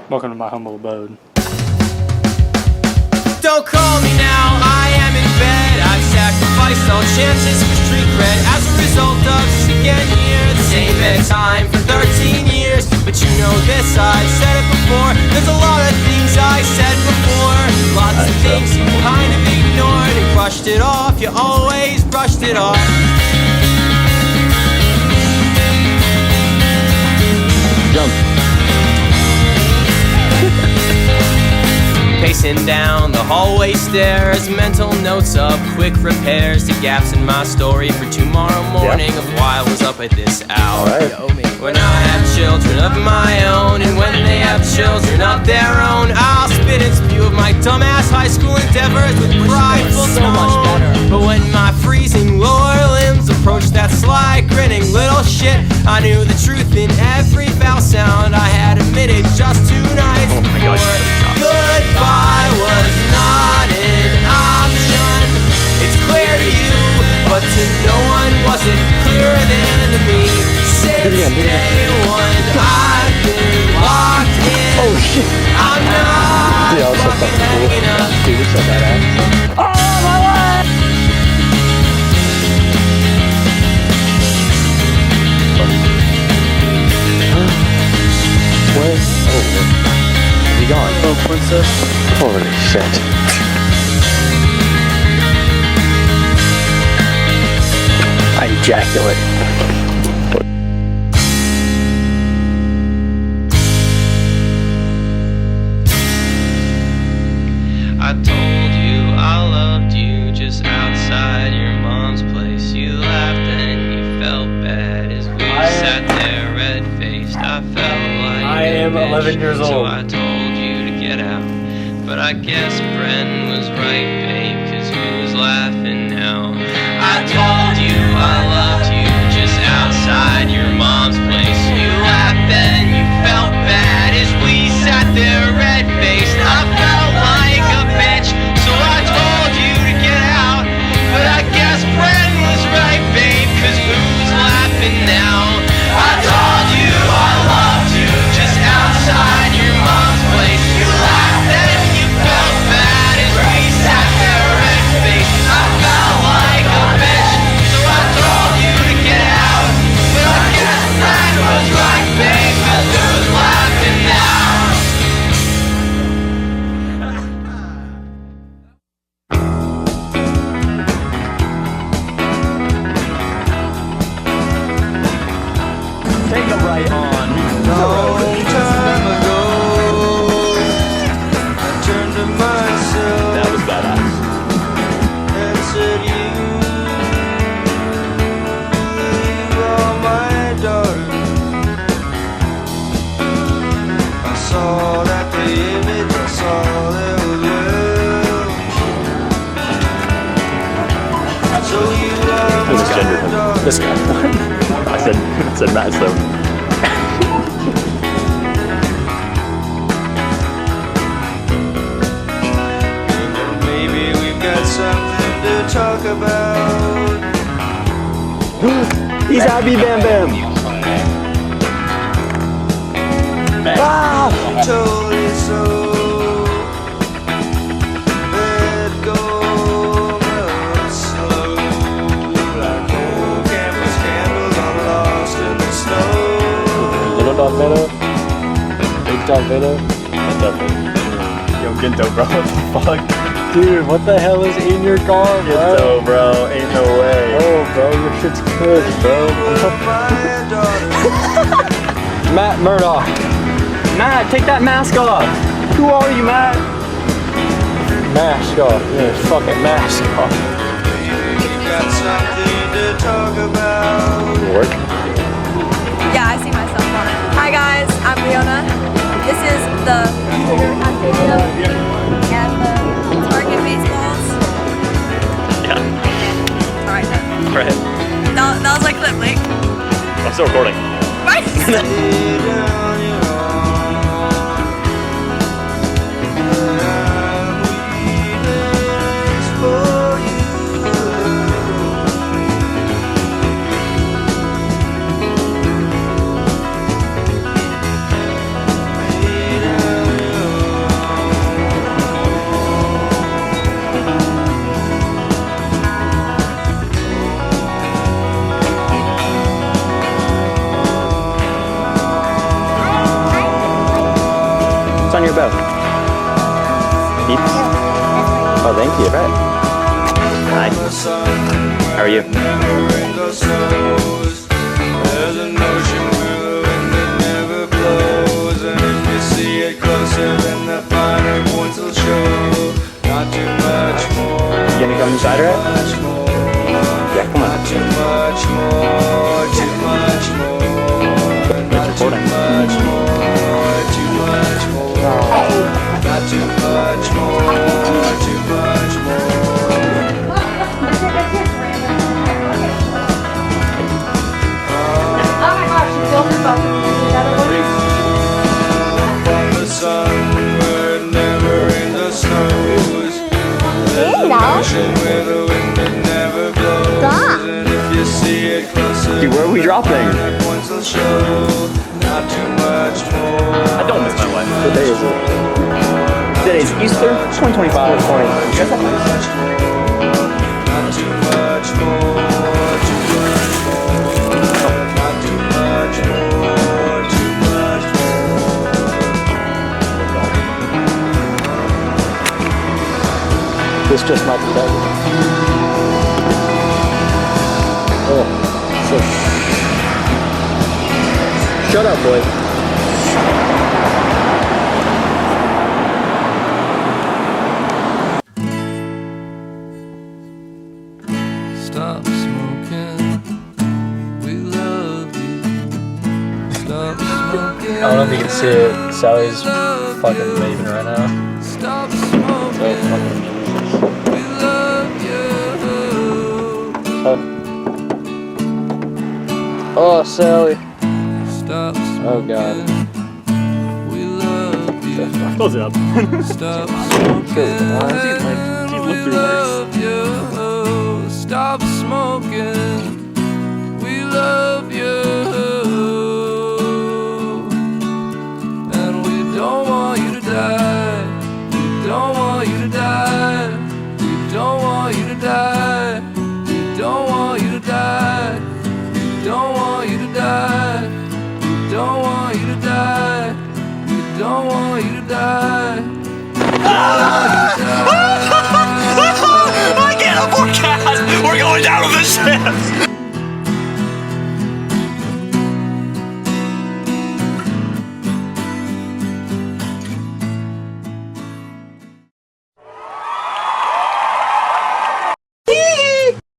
Welcome to my humble abode. Don't call me now, I am in bed. I've sacrificed all chances for street cred as a result of sick and near the same bedtime for 13 years. But you know this, I've said it before. There's a lot of things I said before. Lots of things you kind of ignored and brushed it off. You always brushed it off. Jump. Pacing down the hallway stairs, mental notes of quick repairs to gaps in my story for tomorrow morning of why I was up at this hour. When I have children of my own, and when they have children of their own, I'll spit and spew of my dumbass high school endeavors with prideful tone. But when my freezing lower limbs approached that sly, grinning little shit, I knew the truth in every foul sound I had admitted just 2 nights before. Goodbye was not an option. It's clear to you, but to no one was it clearer than to me. Since day one, I've been locked in. Oh shit! I'm not fucking hanging up. Dude, it's so badass. Oh my god! Where? Oh, he gone. Oh, princess. Holy shit. I ejaculate. I told you I loved you just outside your mom's place. You laughed and you felt bad as we sat there red-faced. I felt like I am 11 years old. So I told you to get out. But I guess Bren was right, babe, 'cause who's laughing now? I told you I loved you just outside your mom's place. You laughed and you felt bad as we sat there red-faced. I felt like a bitch, so I told you to get out. But I guess Bren was right, babe, 'cause who's laughing now? I told you I loved you just outside your mom's place. You laughed and you felt bad as we sat there red-faced. I felt like a bitch, so I told you to get out. But I guess Bren was right, babe, 'cause who's laughing now? Take a right on. Long time ago, I turned to myself That was badass. and said, "You are my daughter." I saw that the image, I saw there was love. So you are I misgendered my him. daughter. This guy. I said Matt, so. Maybe we've got something to talk about. He's Abby Bam Bam. Ah! Totally so. Let go, melt slow. Like old campus candles all lost in the snow. Little dog Vito. Big dog Vito. What's up, man? Yo, Ginto, bro. What the fuck? Dude, what the hell is in your car, bro? Ginto, bro. Ain't no way. Oh, bro, your shit's good, bro. Matt Murdoch. Matt, take that mask off. Who are you, Matt? Mask off. Yeah, fucking mask off. We've got something to talk about. Work. Yeah, I see myself on it. Hi guys, I'm Leona. This is the Trigger Hack video and the Target baseballs. Yeah. Alright, done. Right. That was like clip link. I'm still recording. Right? Lay down your arm. I'm weaving for you. Lay down never rains or snows. There's an ocean where the wind it never blows, and if you see it closer, then the finer points will show. Not too much more. You gonna come inside her? Much more. Yeah, come on. Not too much more. Too much more. Not too much more. Too much more. Not too much more. Too much more. From the sun where it never rains or snows. There's an ocean where the wind it never blows. And if you see it closer, Dude, where are we dropping? the points will show. Not too much more. I don't miss my wife. What day is it? Today is Easter 2025. 20. Not too much more. Not too much more. Too much more. Not too much more. Too much more. This just might be better. Oh, so. Shut up, boy. Stop smoking. We love you. Stop smoking. I don't know if you can see it. Sally's fucking raving right now. Stop So smoking. fucking We love you. Oh, Sally. Stop smoking. Oh, God. We love you. Close it up. Stop smoking. She's looked through worse. Love you. Stop smoking. We love you. And we don't want you to die. We don't want you to die. We don't want you to die. We don't want you to die. We don't want you to die. We don't want you to die. We don't want you to die. I can't afford gas! We're going down with this ship!